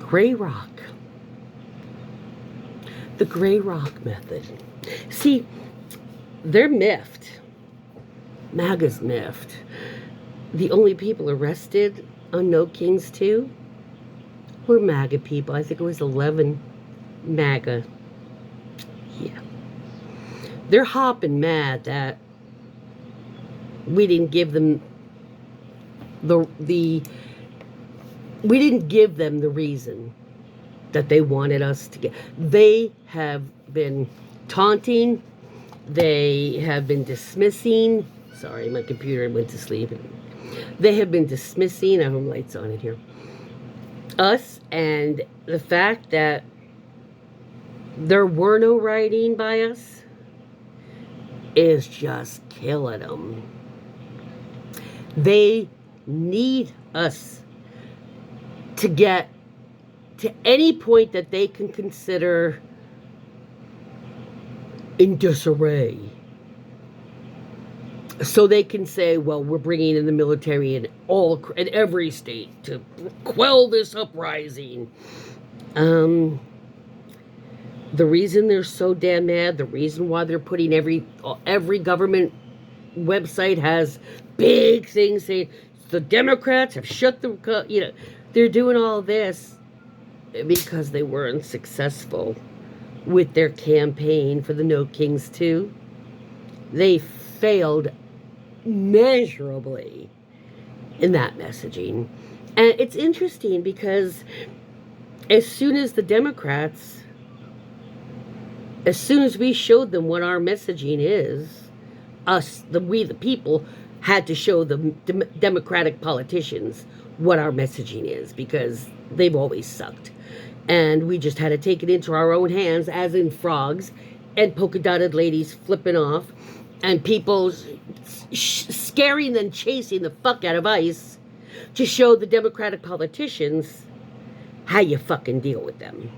Gray rock. The gray rock method. See, they're miffed. MAGA's miffed. The only people arrested on No Kings 2 were MAGA people. I think it was 11 MAGA. Yeah. They're hopping mad that we didn't give them we didn't give them the reason that they wanted us to get. They have been taunting. They have been dismissing. Sorry, my computer went to sleep. They have been dismissing. I have lights on in here. Us, and the fact that there were no writing by us is just killing them. They need us to get to any point that they can consider in disarray. So they can say, well, we're bringing in the military in every state to quell this uprising. The reason they're so damn mad, the reason why they're putting every government website has big things saying the Democrats have shut the, they're doing all this because they weren't successful with their campaign for the No Kings 2. They failed measurably in that messaging. And it's interesting because as soon as the Democrats, as soon as we showed them what our messaging is, we the people had to show the Democratic politicians what our messaging is, because they've always sucked. And we just had to take it into our own hands, as in frogs and polka-dotted ladies flipping off and people scaring and chasing the fuck out of ICE to show the Democratic politicians how you fucking deal with them.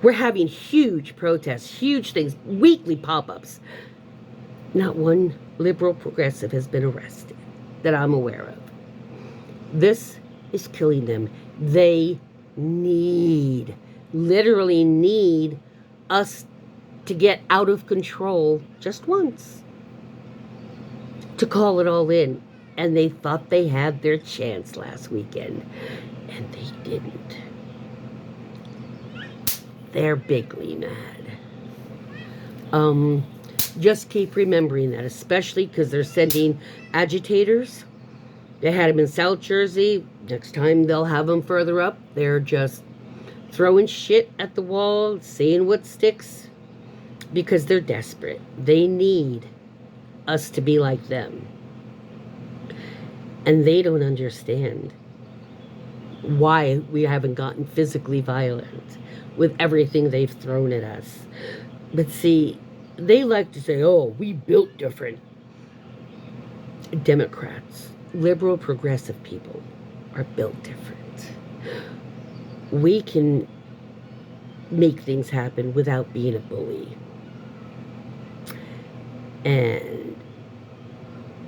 We're having huge protests, huge things, weekly pop-ups. Not one liberal progressive has been arrested that I'm aware of. This is killing them. They literally need us to get out of control just once, to call it all in. And they thought they had their chance last weekend, and they didn't. They're bigly mad. Just keep remembering that, especially because they're sending agitators. They had them in South Jersey. Next time they'll have them further up. They're just throwing shit at the wall, seeing what sticks, because they're desperate. They need us to be like them. And they don't understand why we haven't gotten physically violent with everything they've thrown at us. But see, they like to say, oh, we built different. Democrats, liberal, progressive people are built different. We can make things happen without being a bully. And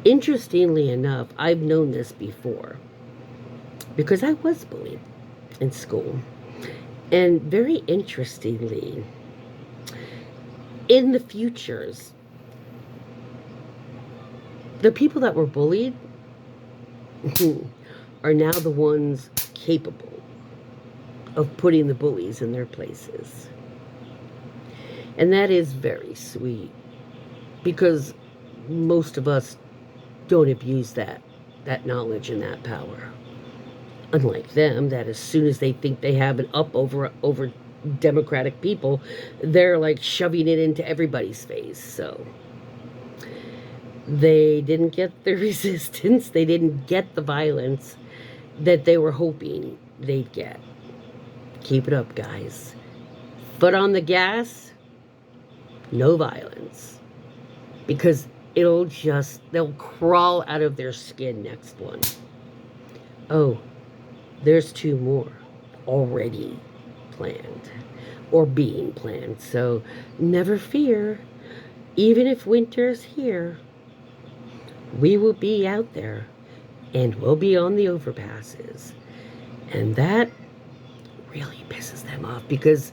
interestingly enough, I've known this before because I was bullied in school. And very interestingly, in the futures, the people that were bullied are now the ones capable of putting the bullies in their places. And that is very sweet, because most of us don't abuse that knowledge and that power. Unlike them, that as soon as they think they have an up over Democratic people, they're like shoving it into everybody's face. So they didn't get the resistance, they didn't get the violence that they were hoping they'd get. Keep it up, guys. Foot on the gas, no violence. Because they'll crawl out of their skin next one. Oh, there's 2 more already planned or being planned. So never fear. Even if winter's here, we will be out there and we'll be on the overpasses. And that really pisses them off because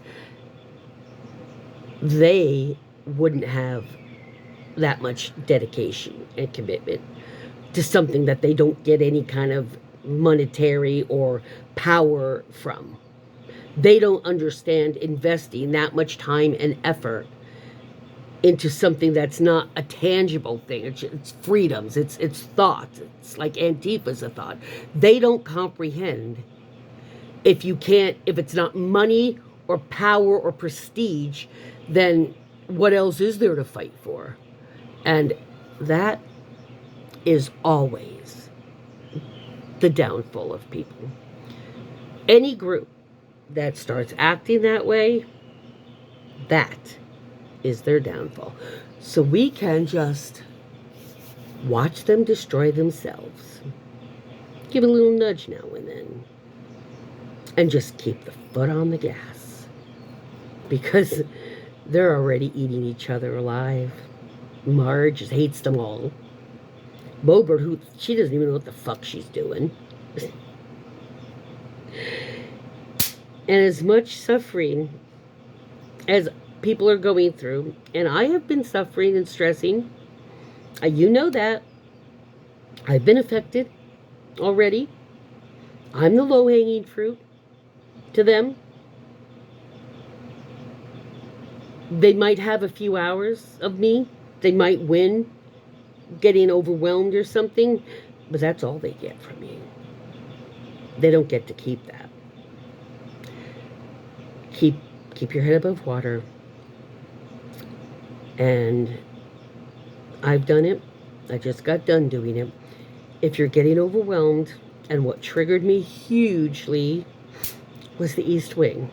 they wouldn't have that much dedication and commitment to something that they don't get any kind of monetary or power from. They don't understand investing that much time and effort into something that's not a tangible thing. It's freedoms, it's thoughts. It's like Antifa's a thought. They don't comprehend if it's not money or power or prestige, then what else is there to fight for? And that is always the downfall of people. Any group that starts acting that way, that is their downfall. So we can just watch them destroy themselves. Give a little nudge now and then. And just keep the foot on the gas. Because they're already eating each other alive. Marge hates them all. Boebert, she doesn't even know what the fuck she's doing. And as much suffering as people are going through, and I have been suffering and stressing, you know that. I've been affected already. I'm the low-hanging fruit to them. They might have a few hours of me. They might win getting overwhelmed or something, but that's all they get from me. They don't get to keep that. Keep your head above water. And I've done it. I just got done doing it. If you're getting overwhelmed, and what triggered me hugely was the East Wing.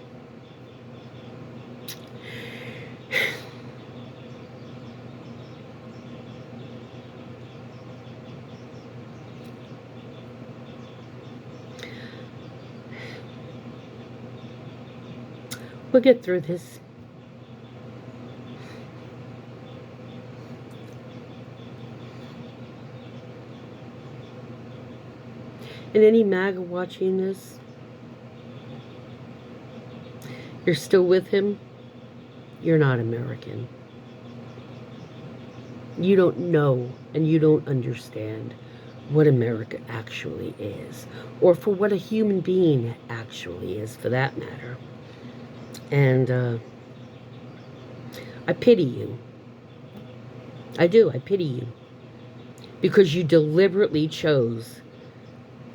We'll get through this. And any MAGA watching this, you're still with him, you're not American. You don't know and you don't understand what America actually is, or for what a human being actually is, for that matter. And I pity you. I do. I pity you. Because you deliberately chose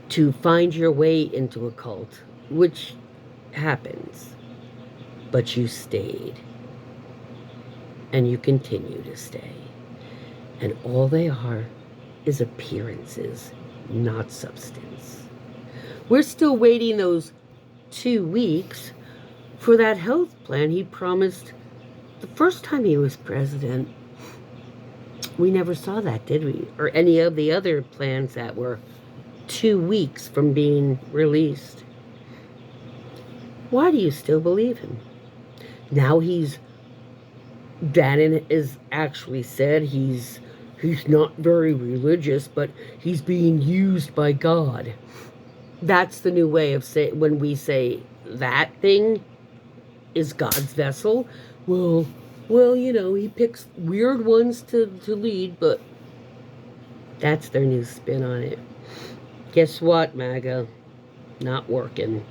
to find your way into a cult, which happens. But you stayed. And you continue to stay. And all they are is appearances, not substance. We're still waiting those 2 weeks for that health plan he promised the first time he was president. We never saw that, did we? Or any of the other plans that were 2 weeks from being released. Why do you still believe him? Now Bannon has actually said he's not very religious, but he's being used by God. That's the new way of saying, when we say that thing is God's vessel. Well, he picks weird ones to lead, but that's their new spin on it. Guess what, MAGA? Not working.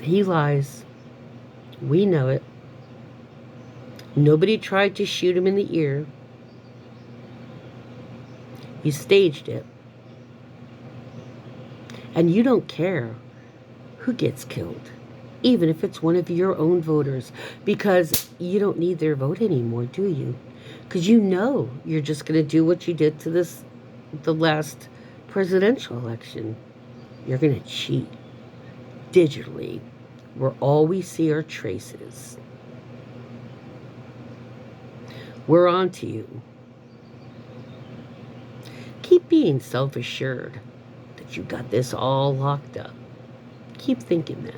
He lies. We know it. Nobody tried to shoot him in the ear. You staged it. And you don't care who gets killed, even if it's one of your own voters, because you don't need their vote anymore, do you? Because you know you're just going to do what you did to the last presidential election. You're going to cheat digitally, where all we see are traces. We're on to you. Keep being self-assured that you got this all locked up. Keep thinking that.